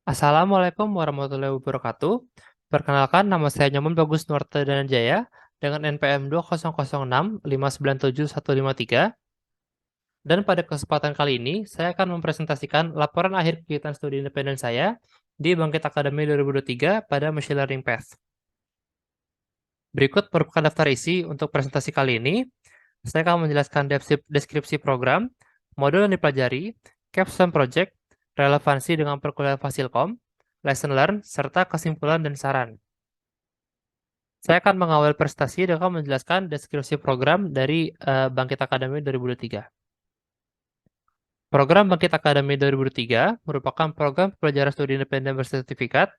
Assalamualaikum warahmatullahi wabarakatuh. Perkenalkan, nama saya Nyoman Bagus Nuarte Dananjaya dengan NPM 2006597153. Dan pada kesempatan kali ini, saya akan mempresentasikan laporan akhir kegiatan studi independen saya di Bangkit Akademi 2023 pada Machine Learning Path. Berikut merupakan daftar isi untuk presentasi kali ini. Saya akan menjelaskan deskripsi program, modul yang dipelajari, capstone project, relevansi dengan perkuliahan Fasilkom, lesson learn, serta kesimpulan dan saran. Saya akan mengawal presentasi dengan menjelaskan deskripsi program dari Bangkit Akademi 2023. Program Bangkit Akademi 2023 merupakan program pembelajaran studi independen bersertifikat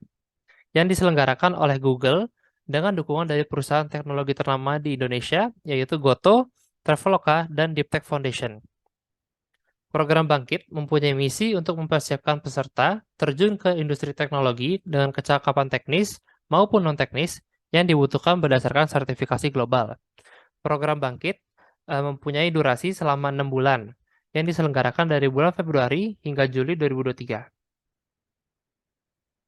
yang diselenggarakan oleh Google dengan dukungan dari perusahaan teknologi ternama di Indonesia, yaitu Goto, Traveloka, dan Deep Tech Foundation. Program Bangkit mempunyai misi untuk mempersiapkan peserta terjun ke industri teknologi dengan kecakapan teknis maupun non-teknis yang dibutuhkan berdasarkan sertifikasi global. Program Bangkit mempunyai durasi selama 6 bulan, yang diselenggarakan dari bulan Februari hingga Juli 2023.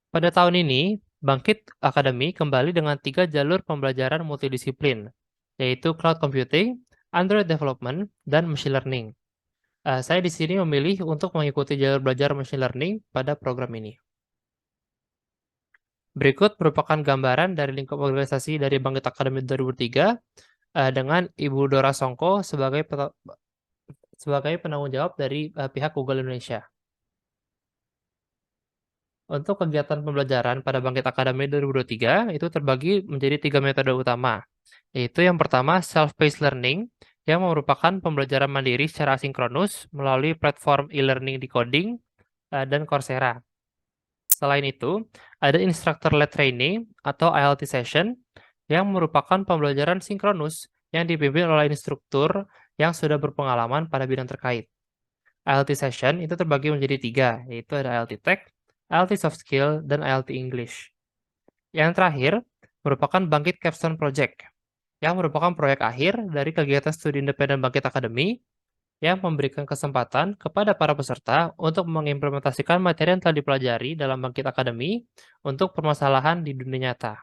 Pada tahun ini, Bangkit Academy kembali dengan 3 jalur pembelajaran multidisiplin, yaitu Cloud Computing, Android Development, dan Machine Learning. Saya di sini memilih untuk mengikuti jalur belajar Machine Learning pada program ini. Berikut merupakan gambaran dari lingkup organisasi dari Bangkit Academy 2003 dengan Ibu Dora Songko sebagai penanggung jawab dari pihak Google Indonesia. Untuk kegiatan pembelajaran pada Bangkit Academy 2023 itu terbagi menjadi 3 metode utama, yaitu yang pertama self-paced learning, yang merupakan pembelajaran mandiri secara asinkronus melalui platform e-learning di Coding dan Coursera. Selain itu, ada instructor-led training atau ILT session, yang merupakan pembelajaran sinkronus yang dipimpin oleh instruktur yang sudah berpengalaman pada bidang terkait. ILT session itu terbagi menjadi 3, yaitu ada ILT Tech, ILT Soft Skill, dan ILT English. Yang terakhir, merupakan Bangkit Capstone Project, yang merupakan proyek akhir dari kegiatan studi independen Bangkit Academy, yang memberikan kesempatan kepada para peserta untuk mengimplementasikan materi yang telah dipelajari dalam Bangkit Academy untuk permasalahan di dunia nyata.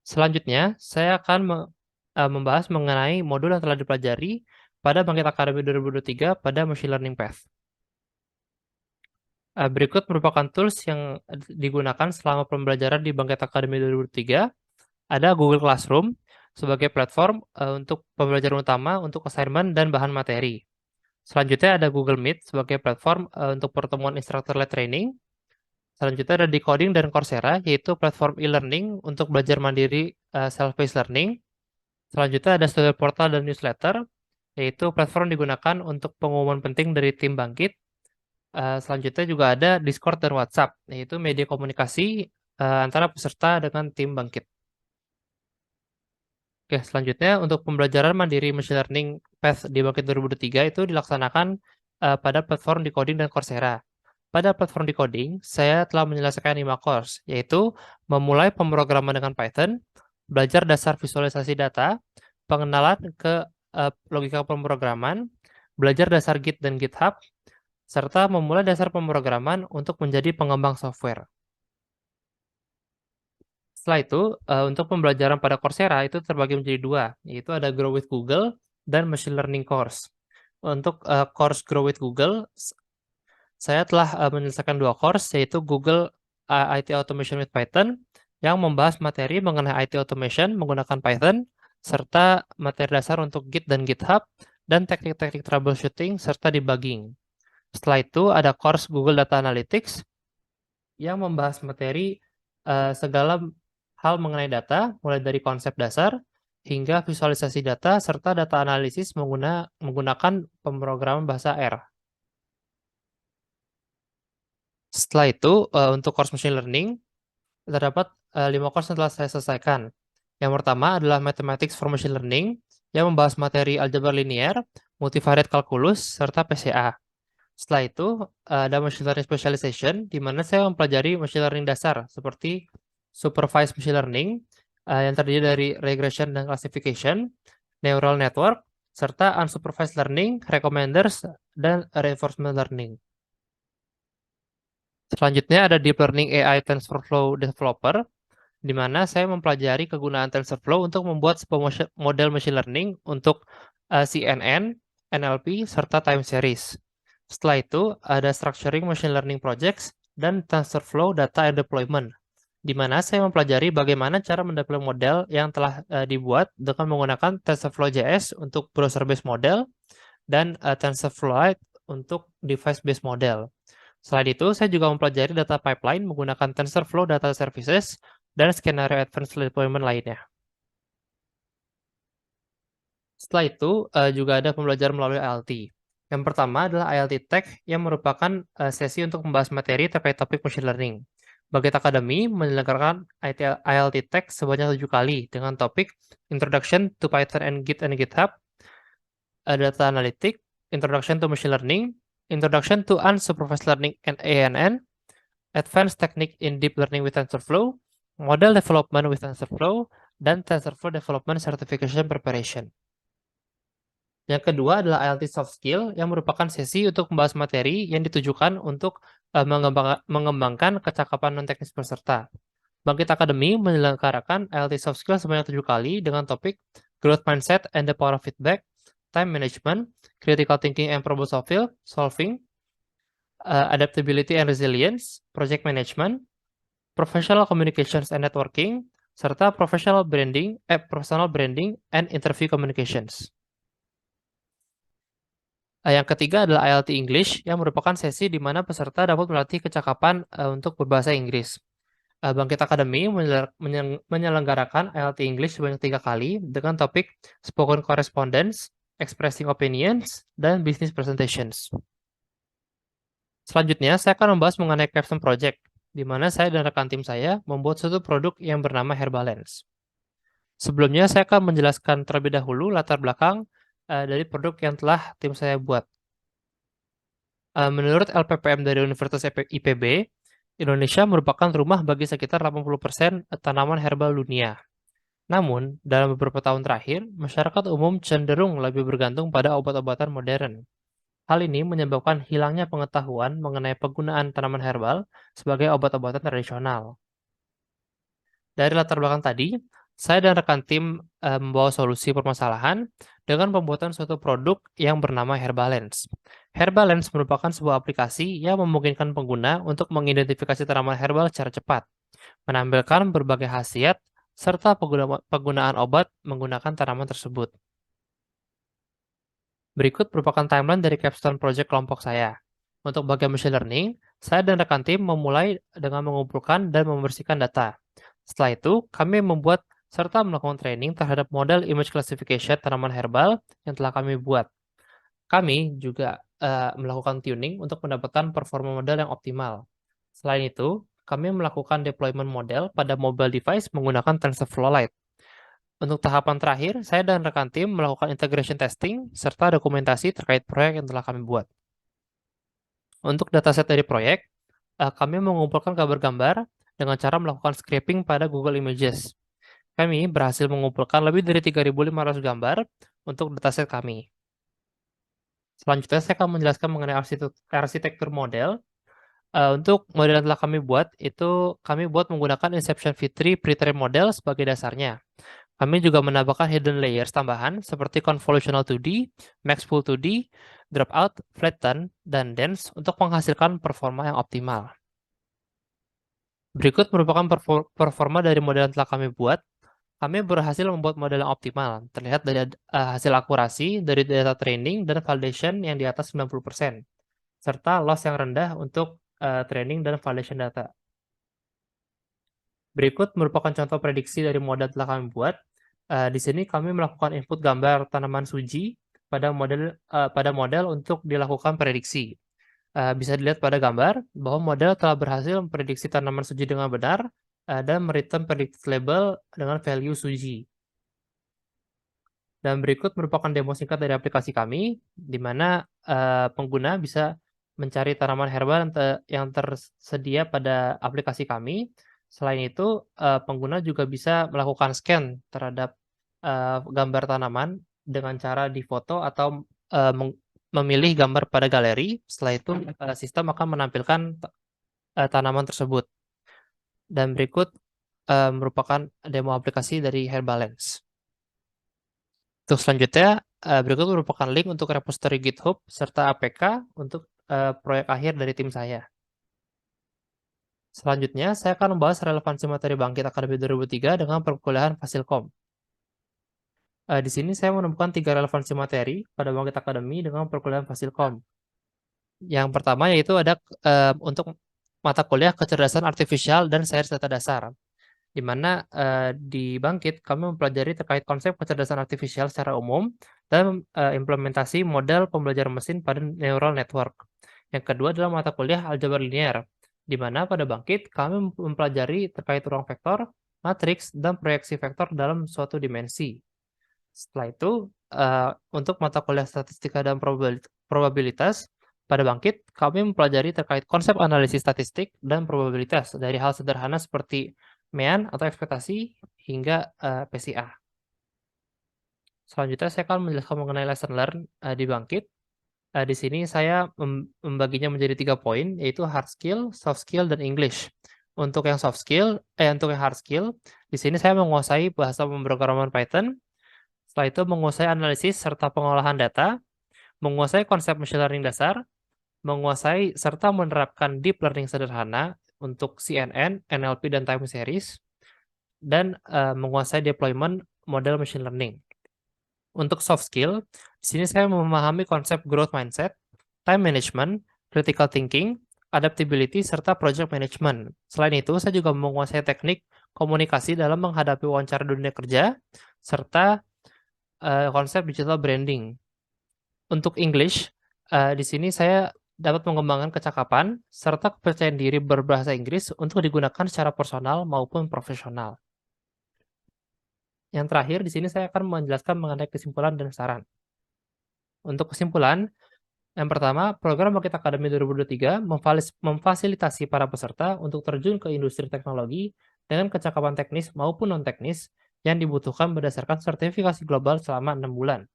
Selanjutnya, saya akan membahas mengenai modul yang telah dipelajari pada Bangkit Academy 2023 pada Machine Learning Path. Berikut merupakan tools yang digunakan selama pembelajaran di Bangkit Academy 2003. Ada Google Classroom sebagai platform untuk pembelajaran utama untuk assignment dan bahan materi. Selanjutnya ada Google Meet sebagai platform untuk pertemuan instructor-led training. Selanjutnya ada Decoding dan Coursera, yaitu platform e-learning untuk belajar mandiri self-paced learning. Selanjutnya ada Studio Portal dan Newsletter, yaitu platform digunakan untuk pengumuman penting dari tim Bangkit. Selanjutnya juga ada Discord dan WhatsApp, yaitu media komunikasi antara peserta dengan tim Bangkit. Oke, selanjutnya untuk pembelajaran mandiri Machine Learning Path di Bangkit 2023 itu dilaksanakan pada platform Decoding dan Coursera. Pada platform Decoding, saya telah menyelesaikan 5 course, yaitu memulai pemrograman dengan Python, belajar dasar visualisasi data, pengenalan ke logika pemrograman, belajar dasar Git dan GitHub, serta memulai dasar pemrograman untuk menjadi pengembang software. Setelah itu, untuk pembelajaran pada Coursera itu terbagi menjadi 2, yaitu ada Grow with Google dan Machine Learning Course. Untuk course Grow with Google, saya telah menyelesaikan 2 course, yaitu Google IT Automation with Python, yang membahas materi mengenai IT Automation menggunakan Python, serta materi dasar untuk Git dan GitHub, dan teknik-teknik troubleshooting serta debugging. Setelah itu ada course Google Data Analytics yang membahas materi segala hal mengenai data, mulai dari konsep dasar hingga visualisasi data serta data analisis menggunakan pemrograman bahasa R. Setelah itu, untuk course Machine Learning, terdapat 5 course yang telah saya selesaikan. Yang pertama adalah Mathematics for Machine Learning, yang membahas materi aljabar linear, multivariate calculus, serta PCA. Setelah itu, ada Machine Learning Specialization, di mana saya mempelajari Machine Learning dasar, seperti Supervised Machine Learning, yang terdiri dari Regression dan Classification, Neural Network, serta Unsupervised, Supervised, Learning, Recommenders, dan Reinforcement Learning. Untuk course Machine Learning, terdapat 5 course yang telah saya selesaikan. Yang pertama adalah Mathematics for Machine Learning, yang membahas materi aljabar linear, multivariate calculus, serta PCA. Setelah itu, ada Machine Learning Specialization, di mana saya mempelajari Machine Learning dasar, seperti Supervised Machine Learning, Regression dan Classification, Neural Network, serta Unsupervised Learning. Selanjutnya ada Deep Learning AI TensorFlow Developer, di mana saya mempelajari kegunaan TensorFlow untuk membuat sebuah model machine learning untuk CNN, NLP, serta time series. Setelah itu, ada Structuring Machine Learning Projects dan TensorFlow Data and Deployment, di mana saya mempelajari bagaimana cara mendeploy model yang telah dibuat dengan menggunakan TensorFlow.js untuk browser-based model dan TensorFlow Lite untuk device-based model. Selain itu, saya juga mempelajari data pipeline menggunakan TensorFlow Data Services dan skenario advanced deployment lainnya. Setelah itu, juga ada pembelajaran melalui ILT. Yang pertama adalah ILT Tech yang merupakan sesi untuk membahas materi terkait topik machine learning. Bugit Academy menyelenggarakan ILT Tech sebanyak 7 kali dengan topik Introduction to Python and Git and GitHub, Data Analytics, Introduction to Machine Learning, Introduction to Unsupervised Learning and ANN, Advanced Technique in Deep Learning with TensorFlow, Model Development with TensorFlow, dan TensorFlow Development Certification Preparation. Yang kedua adalah ILT Soft Skill yang merupakan sesi untuk membahas materi yang ditujukan untuk mengembangkan kecakapan non-teknis peserta. Bangkit Academy menyelenggarakan ILT Soft Skill sebanyak 7 kali dengan topik Growth Mindset and the Power of Feedback, Time Management, Critical Thinking and Problem Solving, Adaptability and Resilience, Project Management, Professional Communications and Networking, serta Professional Branding and Interview Communications. Yang ketiga adalah ILT English, yang merupakan sesi di mana peserta dapat melatih kecakapan untuk berbahasa Inggris. Bangkit Academy menyelenggarakan ILT English sebanyak 3 kali dengan topik Spoken Correspondence, Expressing Opinions, dan Business Presentations. Selanjutnya, saya akan membahas mengenai Capstone Project, di mana saya dan rekan tim saya membuat suatu produk yang bernama Herbalance. Sebelumnya, saya akan menjelaskan terlebih dahulu latar belakang dari produk yang telah tim saya buat. Menurut LPPM dari Universitas IPB, Indonesia merupakan rumah bagi sekitar 80% tanaman herbal dunia. Namun, dalam beberapa tahun terakhir, masyarakat umum cenderung lebih bergantung pada obat-obatan modern. Hal ini menyebabkan hilangnya pengetahuan mengenai penggunaan tanaman herbal sebagai obat-obatan tradisional. Dari latar belakang tadi, saya dan rekan tim membawa solusi permasalahan dengan pembuatan suatu produk yang bernama Herbalance. Herbalance merupakan sebuah aplikasi yang memungkinkan pengguna untuk mengidentifikasi tanaman herbal secara cepat, menampilkan berbagai khasiat, serta penggunaan obat menggunakan tanaman tersebut. Berikut merupakan timeline dari Capstone Project kelompok saya. Untuk bagian machine learning, saya dan rekan tim memulai dengan mengumpulkan dan membersihkan data. Setelah itu, kami membuat serta melakukan training terhadap model image classification tanaman herbal yang telah kami buat. Kami juga melakukan tuning untuk mendapatkan performa model yang optimal. Selain itu, kami melakukan deployment model pada mobile device menggunakan TensorFlow Lite. Untuk tahapan terakhir, saya dan rekan tim melakukan integration testing serta dokumentasi terkait proyek yang telah kami buat. Untuk dataset dari proyek, kami mengumpulkan gambar-gambar dengan cara melakukan scraping pada Google Images. Kami berhasil mengumpulkan lebih dari 3.500 gambar untuk dataset kami. Selanjutnya, saya akan menjelaskan mengenai arsitektur model. Untuk model yang telah kami buat, itu kami buat menggunakan Inception V3 pre-trained model sebagai dasarnya. Kami juga menambahkan hidden layers tambahan seperti Convolutional 2D, Maxpool 2D, Dropout, Flatten, dan Dense untuk menghasilkan performa yang optimal. Berikut merupakan performa dari model yang telah kami buat. Kami berhasil membuat model yang optimal, terlihat dari hasil akurasi dari data training dan validation yang di atas 90%, serta loss yang rendah untuk training dan validation data. Berikut merupakan contoh prediksi dari model yang telah kami buat. Di sini kami melakukan input gambar tanaman suji pada model untuk dilakukan prediksi. Bisa dilihat pada gambar bahwa model telah berhasil memprediksi tanaman suji dengan benar dan mereturn predicted label dengan value suji. Dan berikut merupakan demo singkat dari aplikasi kami, di mana pengguna bisa mencari tanaman herbal yang tersedia pada aplikasi kami. Selain itu, pengguna juga bisa melakukan scan terhadap gambar tanaman dengan cara difoto atau memilih gambar pada galeri. Setelah itu, sistem akan menampilkan tanaman tersebut. Dan berikut merupakan demo aplikasi dari Herbalance. Untuk selanjutnya, berikut merupakan link untuk repository GitHub serta APK untuk proyek akhir dari tim saya. Selanjutnya, saya akan membahas relevansi materi Bangkit Akademi 2003 dengan perkuliahan Fasilkom. Di sini saya menemukan 3 relevansi materi pada Bangkit Akademi dengan perkuliahan Fasilkom. Yang pertama yaitu ada untuk mata kuliah kecerdasan artifisial dan sains data dasar, di mana di Bangkit kami mempelajari terkait konsep kecerdasan artifisial secara umum dan implementasi model pembelajaran mesin pada neural network. Yang kedua adalah mata kuliah aljabar linear, di mana pada Bangkit kami mempelajari terkait ruang vektor, matriks, dan proyeksi vektor dalam suatu dimensi. Setelah itu, untuk mata kuliah statistika dan probabilitas, pada Bangkit, kami mempelajari terkait konsep analisis statistik dan probabilitas dari hal sederhana seperti mean atau ekspektasi hingga PCA. Selanjutnya, saya akan menjelaskan mengenai lesson learn di Bangkit. Di sini saya membaginya menjadi 3 poin, yaitu hard skill, soft skill, dan English. Untuk yang untuk yang hard skill, di sini saya menguasai bahasa pemrograman Python. Setelah itu menguasai analisis serta pengolahan data, menguasai konsep machine learning dasar, menguasai serta menerapkan deep learning sederhana untuk CNN, NLP, dan time series, dan menguasai deployment model machine learning. Untuk soft skill, di sini saya memahami konsep growth mindset, time management, critical thinking, adaptability, serta project management. Selain itu, saya juga menguasai teknik komunikasi dalam menghadapi wawancara dunia kerja, serta konsep digital branding. Untuk English, di sini saya dapat mengembangkan kecakapan serta kepercayaan diri berbahasa Inggris untuk digunakan secara personal maupun profesional. Yang terakhir, di sini saya akan menjelaskan mengenai kesimpulan dan saran. Untuk kesimpulan, yang pertama, program Bangkit Akademi 2023 memfasilitasi para peserta untuk terjun ke industri teknologi dengan kecakapan teknis maupun non-teknis yang dibutuhkan berdasarkan sertifikasi global selama 6 bulan.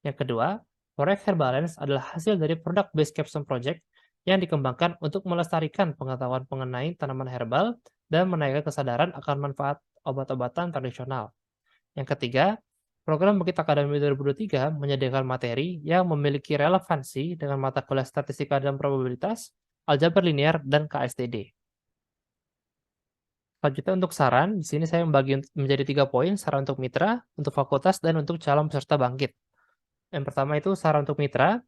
Yang kedua, proyek Herbalance adalah hasil dari product-based capstone project yang dikembangkan untuk melestarikan pengetahuan mengenai tanaman herbal dan menaikkan kesadaran akan manfaat obat-obatan tradisional. Yang ketiga, program Bangkit Akademi 2023 menyediakan materi yang memiliki relevansi dengan mata kuliah statistika dan probabilitas, aljabar linear, dan KSTD. Selanjutnya untuk saran, di sini saya membagi menjadi 3 poin, saran untuk mitra, untuk fakultas, dan untuk calon peserta Bangkit. Yang pertama itu saran untuk mitra,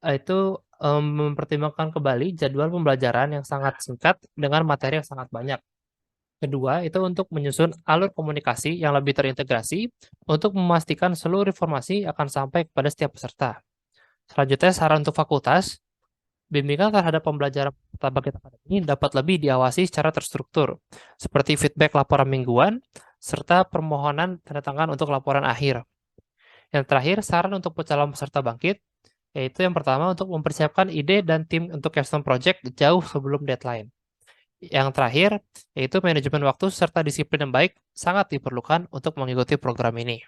itu mempertimbangkan kembali jadwal pembelajaran yang sangat singkat dengan materi yang sangat banyak. Kedua, itu untuk menyusun alur komunikasi yang lebih terintegrasi untuk memastikan seluruh informasi akan sampai kepada setiap peserta. Selanjutnya, saran untuk fakultas, bimbingan terhadap pembelajaran peserta Bangkit Akademi ini dapat lebih diawasi secara terstruktur, seperti feedback laporan mingguan, serta permohonan tanda tangan untuk laporan akhir. Yang terakhir, saran untuk calon peserta Bangkit, yaitu yang pertama untuk mempersiapkan ide dan tim untuk capstone project jauh sebelum deadline. Yang terakhir, yaitu manajemen waktu serta disiplin yang baik sangat diperlukan untuk mengikuti program ini.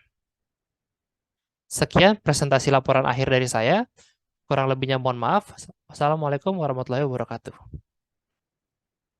Sekian presentasi laporan akhir dari saya. Kurang lebihnya mohon maaf. Wassalamualaikum warahmatullahi wabarakatuh.